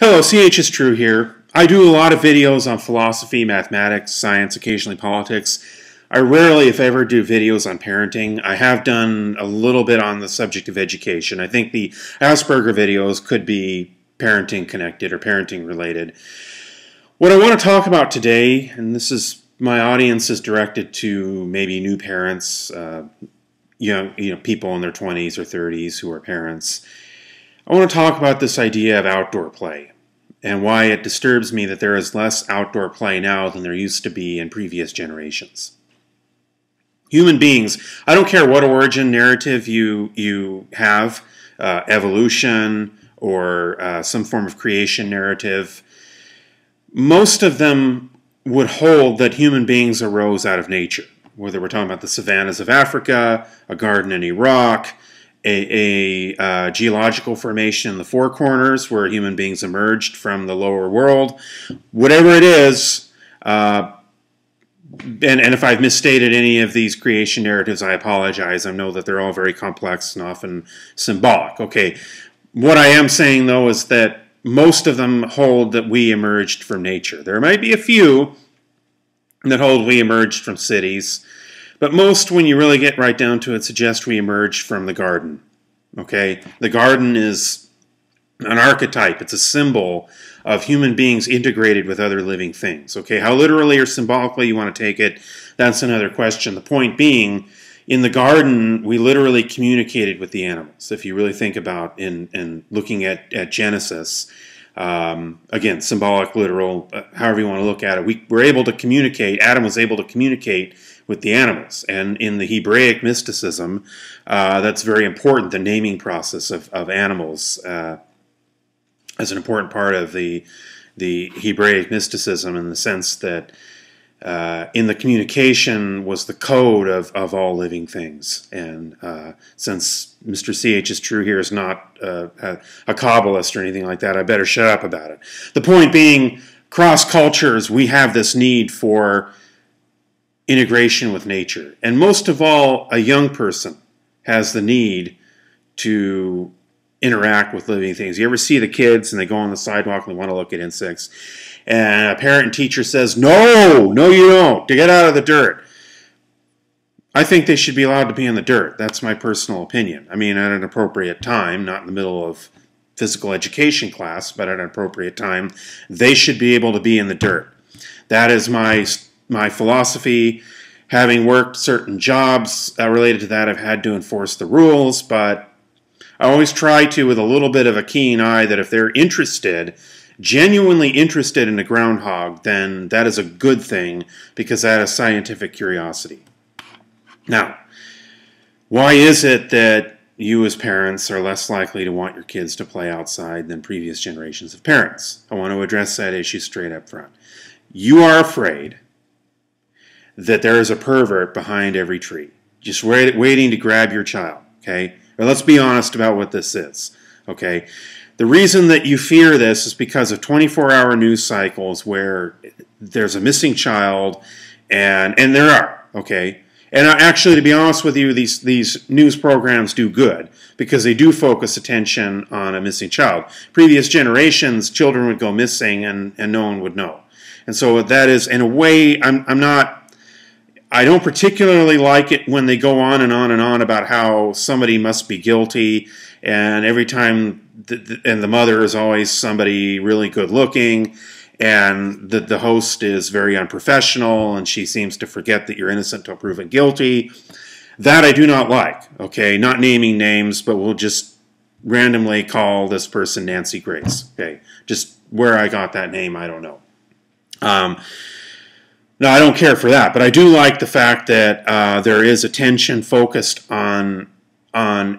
Hello, CHistrue here. I do a lot of videos on philosophy, mathematics, science, occasionally politics. I rarely, if ever, do videos on parenting. I have done a little bit on the subject of education. I think the Asperger videos could be parenting connected or parenting related. What I want to talk about today, and this is my audience is directed to maybe new parents, people in their 20s or 30s who are parents. I want to talk about this idea of outdoor play and why it disturbs me that there is less outdoor play now than there used to be in previous generations. Human beings, I don't care what origin narrative you have, evolution or some form of creation narrative, most of them would hold that human beings arose out of nature, whether we're talking about the savannas of Africa, a garden in Iraq, a geological formation in the Four Corners where human beings emerged from the lower world. Whatever it is, and if I've misstated any of these creation narratives, I apologize. I know that they're all very complex and often symbolic. Okay, what I am saying, though, is that most of them hold that we emerged from nature. There might be a few that hold we emerged from cities, but most, when you really get right down to it, suggest we emerged from the garden. Okay, the garden is an archetype. It's a symbol of human beings integrated with other living things. Okay, how literally or symbolically you want to take it, that's another question. The point being, in the garden, we literally communicated with the animals. If you really think about in looking at Genesis, again, symbolic, literal, however you want to look at it, we were able to communicate. Adam was able to communicate with the animals. And in the Hebraic mysticism, that's very important, the naming process of animals as an important part of the Hebraic mysticism, in the sense that in the communication was the code of all living things. And since Mr. CHistrue here is not a Kabbalist or anything like that, I better shut up about it. The point being, cross cultures, we have this need for integration with nature. And most of all, a young person has the need to interact with living things. You ever see the kids and they go on the sidewalk and they want to look at insects, and a parent and teacher says, no, you don't, to get out of the dirt. I think they should be allowed to be in the dirt. That's my personal opinion. I mean, at an appropriate time, not in the middle of physical education class, but at an appropriate time, they should be able to be in the dirt. That is my philosophy. Having worked certain jobs related to that, I've had to enforce the rules, but I always try to, with a little bit of a keen eye, that if they're interested, genuinely interested in a groundhog, then that is a good thing, because that is scientific curiosity. Now, why is it that you as parents are less likely to want your kids to play outside than previous generations of parents? I want to address that issue straight up front. You are afraid that there is a pervert behind every tree, just waiting to grab your child, okay? Or let's be honest about what this is, okay? The reason that you fear this is because of 24-hour news cycles where there's a missing child, and there are, okay? And actually, to be honest with you, these news programs do good, because they do focus attention on a missing child. Previous generations, children would go missing and no one would know. And so that is, in a way, I don't particularly like it when they go on and on and on about how somebody must be guilty, and every time, and the mother is always somebody really good looking, and the host is very unprofessional, and she seems to forget that you're innocent till proven guilty. That I do not like, okay? Not naming names, but we'll just randomly call this person Nancy Grace, okay? Just where I got that name, I don't know. No, I don't care for that, but I do like the fact that there is attention focused on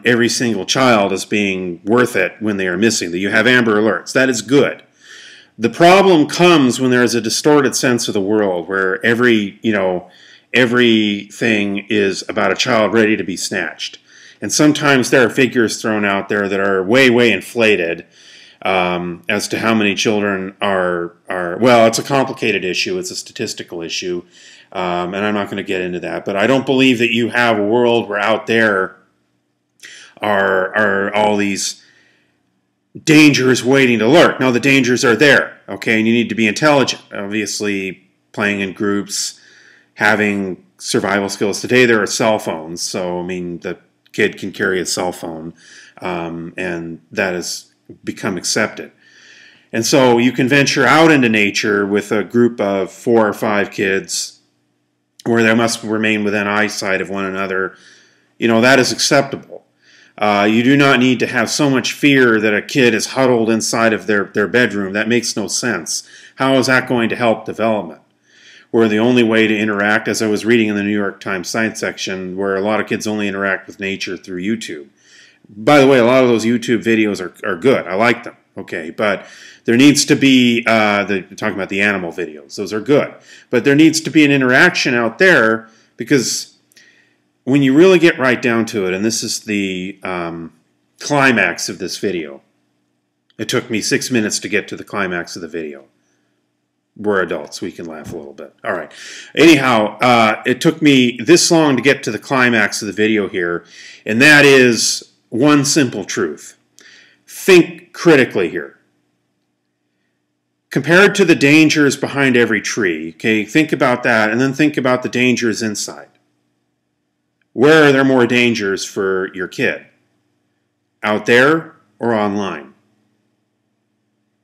every single child as being worth it when they are missing, that you have Amber Alerts. That is good. The problem comes when there is a distorted sense of the world where everything is about a child ready to be snatched. And sometimes there are figures thrown out there that are way, way inflated as to how many children are, well, it's a complicated issue. It's a statistical issue, and I'm not going to get into that. But I don't believe that you have a world where out there are all these danger is waiting to lurk. No, the dangers are there, okay, and you need to be intelligent. Obviously, playing in groups, having survival skills. Today there are cell phones, so I mean the kid can carry a cell phone, and that has become accepted. And so you can venture out into nature with a group of 4 or 5 kids where they must remain within eyesight of one another. You know, that is acceptable. You do not need to have so much fear that a kid is huddled inside of their bedroom. That makes no sense. How is that going to help development? Where the only way to interact, as I was reading in the New York Times science section, where a lot of kids only interact with nature through YouTube. By the way, a lot of those YouTube videos are good. I like them. Okay, but there needs to be, talking about the animal videos, those are good. But there needs to be an interaction out there, because when you really get right down to it, and this is the climax of this video. It took me 6 minutes to get to the climax of the video. We're adults, we can laugh a little bit. All right. Anyhow, it took me this long to get to the climax of the video here, and that is one simple truth. Think critically here. Compared to the dangers behind every tree, okay, think about that, and then think about the dangers inside. Where are there more dangers for your kid? Out there or online?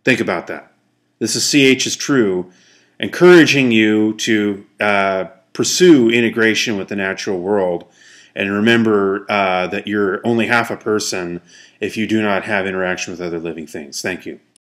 Think about that. This is CHistrue, encouraging you to pursue integration with the natural world, and remember that you're only half a person if you do not have interaction with other living things. Thank you.